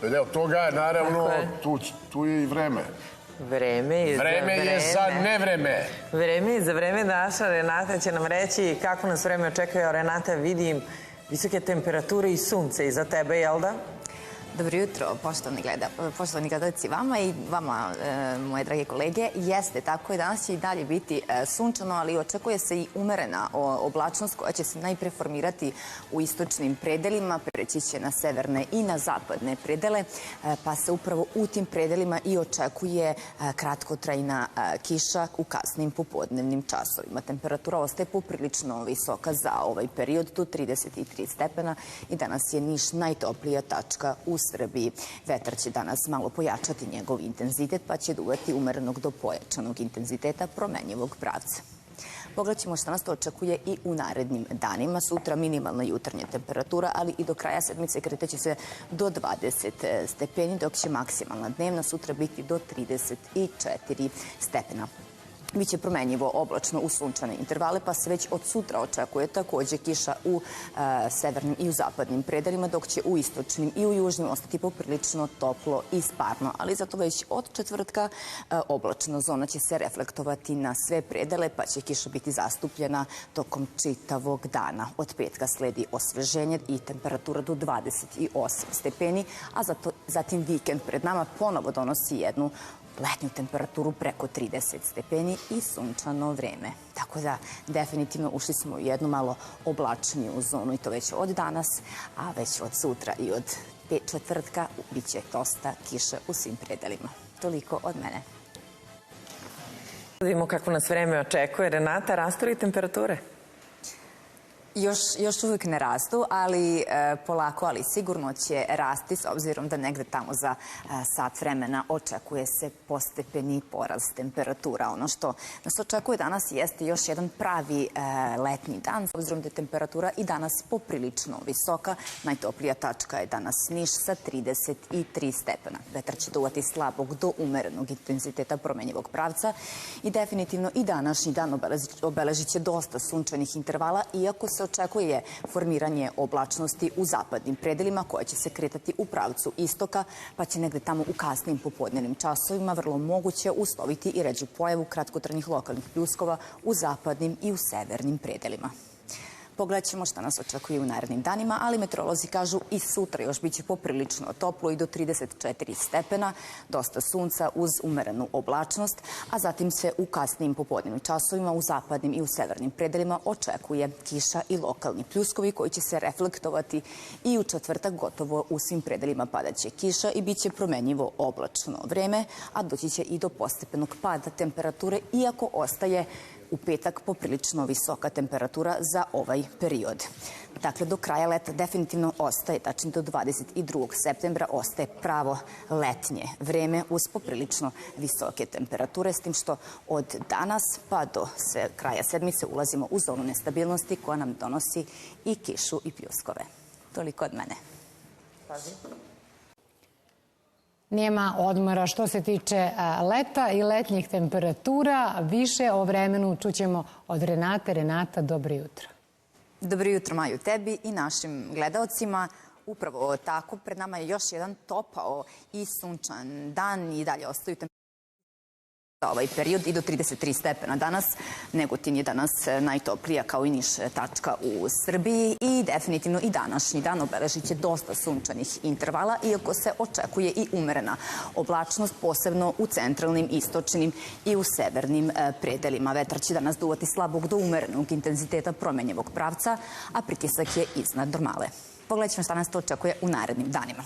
Deo toga, naravno, tu je i vreme. Vreme je za nevreme. Vreme je za vreme. Naša Renata će nam reći kako nas vreme očekuje. Renata, vidim visoke temperature i sunce iza tebe, jel da? Dobro jutro, poštovani gledalci, vama i vama, moje drage kolege. Jeste, tako je, danas će i dalje biti sunčano, ali očekuje se i umerena oblačnost koja će se najpre formirati u istočnim predelima, preći će na severne i na zapadne predele, pa se upravo u tim predelima i očekuje kratkotrajna kiša u kasnim popodnevnim časovima. Temperatura ostaje poprilično visoka za ovaj period, do 33 stepena i danas je Niš najtoplija tačka u Srbiji. Vetar će danas malo pojačati njegov intenzitet, pa će duvati umerenog do pojačanog intenziteta promenjivog pravca. Pogledat ćemo šta nas to očekuje i u narednim danima. Sutra minimalna jutarnja temperatura, ali i do kraja sedmice kretaće se do 20 stepeni, dok će maksimalna dnevna sutra biti do 34 stepena. Biće promenjivo oblačno u sunčane intervale, pa se već od sutra očekuje takođe kiša u severnim i u zapadnim predelima, dok će u istočnim i u južnim ostati poprilično toplo i sparno. Ali zato već od četvrtka oblačna zona će se reflektovati na sve predele, pa će kiša biti zastupljena tokom čitavog dana. Od petka sledi osveženje i temperatura do 28 stepeni, a zatim vikend pred nama ponovo donosi jednu letnju temperaturu preko 30 stepeni i sunčano vreme. Tako da definitivno ušli smo u jednu malo oblačniju zonu i to već od danas, a već od sutra i od četvrtka bit će dosta kiše u svim predelima. Toliko od mene. Vidimo kako nas vreme očekuje. Renata, rastu li temperature? Još uvijek ne rastu, ali polako, ali sigurno će rasti s obzirom da negde tamo za sat vremena očekuje se postepeni porast temperatura. Ono što nas očekuje danas jeste još jedan pravi letnji dan, s obzirom da je temperatura i danas poprilično visoka. Najtoplija tačka je danas Niš sa 33 stepena. Vetar će duvati slabog do umerenog intenziteta promenjivog pravca i definitivno i današnji dan obeležit će dosta sunčanih intervala, iako se očekuje formiranje oblačnosti u zapadnim predelima koja će se kretati u pravcu istoka, pa će negde tamo u kasnim popodnevnim časovima vrlo moguće usloviti i ređu pojavu kratkotrajnih lokalnih pljuskova u zapadnim i u severnim predelima. Pogledat ćemo šta nas očekuje u narednim danima, ali meteorolozi kažu i sutra još biće poprilično toplo i do 34 stepena, dosta sunca uz umerenu oblačnost, a zatim se u kasnim popodnevnim časovima u zapadnim i u severnim predelima očekuje kiša i lokalni pljuskovi koji će se reflektovati i u četvrtak gotovo u svim predelima padaće kiša i bit će promenjivo oblačno vreme, a doći će i do postepenog pada temperature, iako ostaje u petak poprilično visoka temperatura za ovaj period. Dakle, do kraja leta definitivno ostaje, tačnije do 22. septembra, ostaje pravo letnje vreme uz poprilično visoke temperature, s tim što od danas pa do kraja sedmice ulazimo u zonu nestabilnosti koja nam donosi i kišu i pljuskove. Toliko od mene. Nema odmora što se tiče leta i letnjih temperatura. Više o vremenu čućemo od Renate. Renata, dobro jutro. Dobro jutro, Maju, tebi i našim gledaocima. Upravo tako, pred nama je još jedan topao i sunčan dan i dalje ostaju temperature ovaj period i do 33 stepena danas. Negotin je danas najtoplija kao i Niš tačka u Srbiji i definitivno i današnji dan obeležit će dosta sunčanih intervala, iako se očekuje i umerena oblačnost, posebno u centralnim, istočnim i u severnim predelima. Vetar će danas duvati slabog do umerenog intenziteta promenjivog pravca, a pritisak je iznad normale. Pogledat ćemo šta nas to očekuje u narednim danima.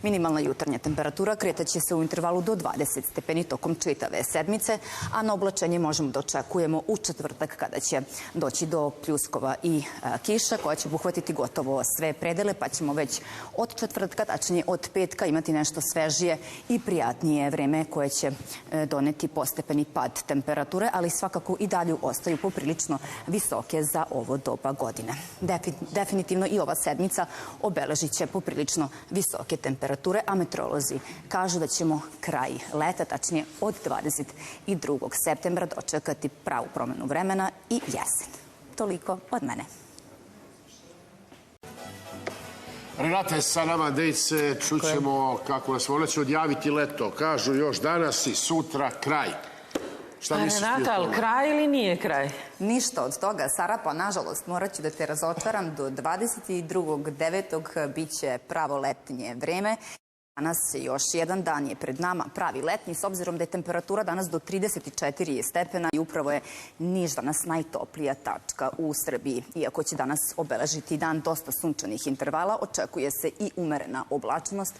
Minimalna jutarnja temperatura kretaće se u intervalu do 20 stepeni tokom čitave sedmice, a na oblačenje možemo da očekujemo u četvrtak kada će doći do pljuskova i kiša koja će obuhvatiti gotovo sve predele, pa ćemo već od četvrtka, tačnije od petka, imati nešto svežije i prijatnije vreme koje će doneti postepeni pad temperature, ali svakako i dalje ostaju poprilično visoke za ovo doba godine. Definitivno i ova sedmica obeležit će poprilično visoke temperature, a meteorolozi kažu da ćemo kraj leta, tačnije od 22. septembra, dočekati pravu promenu vremena i jesen. Toliko od mene. Renata je sa nama, dejce, čućemo kako nas ona će odjaviti leto. Kažu još danas i sutra kraj. Šta misliš ti o Renata, ali tome? kraj ili nije kraj? Ništa od toga, Sara, nažalost, morat ću da te razočaram, do 22.9. bit će pravo letnje vreme. Danas još jedan dan je pred nama pravi letnji, s obzirom da je temperatura danas do 34 stepena i upravo je Niš danas najtoplija tačka u Srbiji. Iako će danas obeležiti dan dosta sunčanih intervala, očekuje se i umerena oblačnost,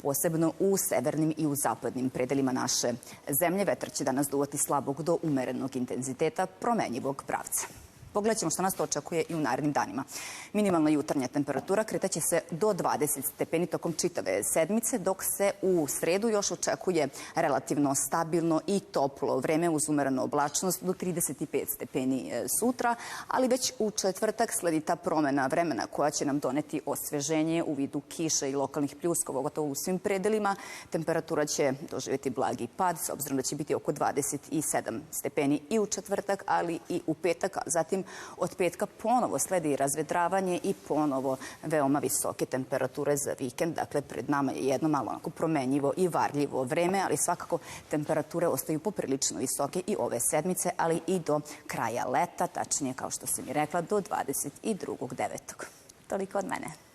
posebno u severnim i u zapadnim predelima naše zemlje. Vetar će danas duvati slabog do umerenog intenziteta, promenjivog pravca. Pogledat ćemo što nas to očekuje i u narednim danima. Minimalna jutarnja temperatura kretaće se do 20 stepeni tokom čitave sedmice, dok se u sredu još očekuje relativno stabilno i toplo vreme uz umerenu oblačnost do 35 stepeni sutra, ali već u četvrtak sledi ta promena vremena koja će nam doneti osveženje u vidu kiše i lokalnih pljuskova gotovo u svim predelima. Temperatura će doživjeti blagi pad, s obzirom da će biti oko 27 stepeni i u četvrtak, ali i u petak. Zatim od petka ponovo sledi razvedravanje i ponovo veoma visoke temperature za vikend. Dakle, pred nama je jedno malo onako promenjivo i varljivo vreme, ali svakako temperature ostaju poprilično visoke i ove sedmice, ali i do kraja leta, tačnije, kao što sam i rekla, do 22.9. Toliko od mene.